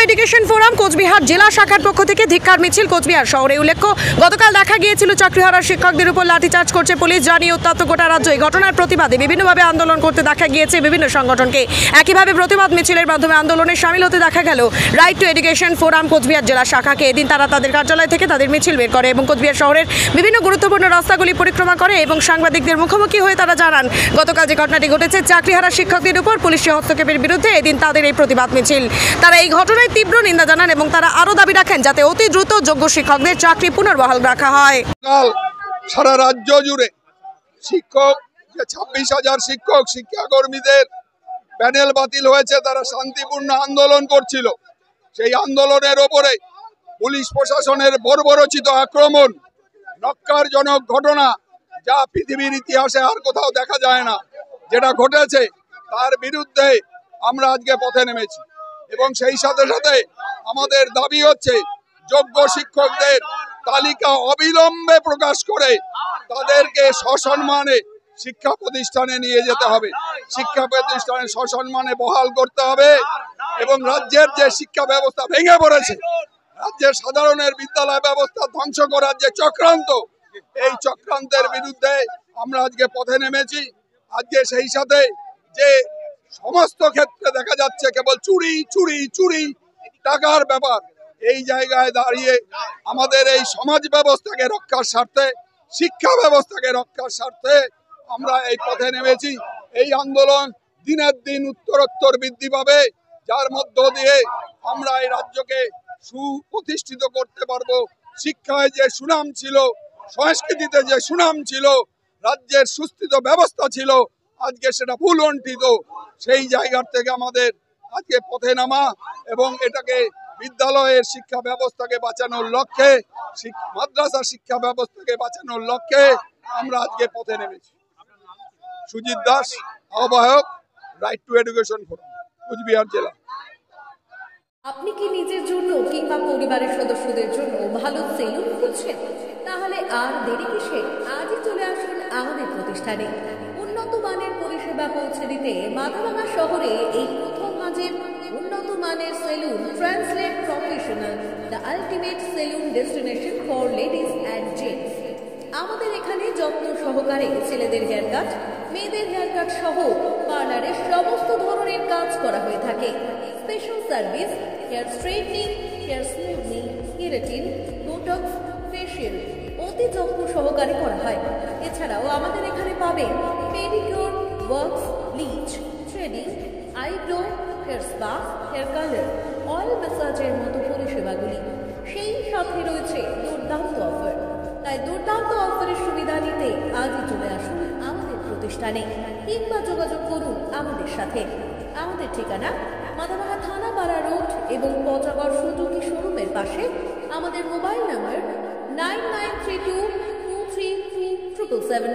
Education forum Cooch Behar জেলা শাখার পক্ষ থেকে ধিক্কার মিছিল কোচবিহার শহরে। উল্লেখ্য, গতকাল দেখা গিয়েছিল চাকরিহারা শিক্ষকদের উপর লাঠিচার্জ করছে পুলিশ, জানিয়ে উত্তপ্ত গোটা রাজ্য। এই ঘটনার প্রতিবাদে বিভিন্নভাবে আন্দোলন করতে দেখা গিয়েছে বিভিন্ন সংগঠনকে। একইভাবে প্রতিবাদ মিছিলের মাধ্যমে আন্দোলনে সামিল হতে দেখা গেল right to education forum Cooch Behar জেলা শাখাকে। এদিন তারা তাদের কার্যালয় থেকে তাদের মিছিল বের করে এবং কোচবিহার শহরের বিভিন্ন গুরুত্বপূর্ণ রাস্তাগুলি পরিক্রমা করে এবং সাংবাদিকদের মুখোমুখি হয়ে তারা জানান গতকাল যে ঘটনাটি ঘটেছে চাকরিহারা শিক্ষকদের উপর পুলিশের হস্তক্ষেপের বিরুদ্ধে এদিন তাদের এই প্রতিবাদ মিছিল। তারা এই ঘটনায় তীব্র নিন্দা জানান এবং তারা আরও দাবি রাখেন যাতে অতি দ্রুত যোগ্য শিক্ষকদের চাকরি পুনর্বহাল রাখা হয়। সারা রাজ্য জুড়ে শিক্ষক 26,000 শিক্ষক শিক্ষাকর্মীদের প্যানেল বাতিল হয়েছে। তারা শান্তিপূর্ণ আন্দোলন করছিল। সেই আন্দোলনের ওপরে পুলিশ প্রশাসনের বর্বরচিত আক্রমণ, নক্কারজনক ঘটনা, যা পৃথিবীর ইতিহাসে আর কোথাও দেখা যায় না, যেটা ঘটেছে তার বিরুদ্ধে আমরা আজকে পথে নেমেছি। এবং সেই সাথে সাথে আমাদের দাবি হচ্ছে যোগ্য শিক্ষকদের তালিকা অবিলম্বে প্রকাশ করে তাদেরকে সসম্মানে শিক্ষা প্রতিষ্ঠানে নিয়ে যেতে হবে, শিক্ষা প্রতিষ্ঠানে সসম্মানে বহাল করতে হবে। এবং রাজ্যের যে শিক্ষা ব্যবস্থা ভেঙে পড়েছে, রাজ্যের সাধারণের বিদ্যালয় ব্যবস্থা ধ্বংস করার যে চক্রান্ত, এই চক্রান্তের বিরুদ্ধে আমরা আজকে পথে নেমেছি। আজকে সেই সাথে যে সমস্ত ক্ষেত্রে দেখা যাচ্ছে কেবল চুরি চুরি চুরি টাকার ব্যাপার, এই জায়গায় দাঁড়িয়ে আমাদের এই সমাজ ব্যবস্থাকে রক্ষার স্বার্থে, শিক্ষা ব্যবস্থাকে রক্ষার স্বার্থে আমরা এই পথে নেমেছি। এই আন্দোলন দিনের দিন উত্তরোত্তর বৃদ্ধি পাবে, যার মধ্য দিয়ে আমরা এই রাজ্যকে সুপ্রতিষ্ঠিত করতে পারবো। শিক্ষায় যে সুনাম ছিল, সংস্কৃতিতে যে সুনাম ছিল, রাজ্যের সুস্থিত ব্যবস্থা ছিল, আজকে সেটা ভুলণ্ঠিত। সেই জায়গার থেকে আমাদের আজকে পথে নামা এবং এটাকে বিদ্যালয়ের শিক্ষা ব্যবস্থাকে বাঁচানোর লক্ষ্যে, মাদ্রাসা শিক্ষা ব্যবস্থাকে বাঁচানোর লক্ষ্যে আমরা আজকে পথে নেমেছি। সুজিত দাস, আহ্বায়ক, right to education forum, Cooch Behar জেলা। আপনি কি নিজের জন্য কিংবা পরিবারের সদস্যদের জন্য ভালো সেলুন খুঁজছেন? তাহলে আর দেরি কিসে? আজই চলে আসুন আমাদের প্রতিষ্ঠানে। উন্নত মানের পরিষেবা পৌঁছে দিতে মাথাভাঙা শহরে এই প্রথম মাঝের উন্নত মানের salon translate professional, the ultimate salon destination for ladies and gents. আমাদের এখানে যত্ন সহকারে ছেলেদের হেয়ার কাট, মেয়েদের হেয়ার কাট সহ পার্লারের সমস্ত ধরনের কাজ করা হয়ে থাকে। Special service, hair straightening, hair smoothing, keratin, botox, facial অতি যত্ন সহকারে করা হয়। এছাড়াও আমাদের এখানে পাবেন pedicure, wax, bleach, threading, eyebrow, hair spa, hair colour, oil ম্যাসাজের মতো পরিষেবাগুলি। সেই সাথে রয়েছে দুর্দান্ত অফার। তাই দুর্দান্ত অফারের সুবিধা নিতে আজই চলে আসুন আমাদের প্রতিষ্ঠানে কিংবা যোগাযোগ করুন আমাদের সাথে। আমাদের ঠিকানা মাথাভাঙা থানাপাড়া রোড এবং পচাগড় সুজুকি শোরুমের পাশে। আমাদের মোবাইল নাম্বার 9932233777।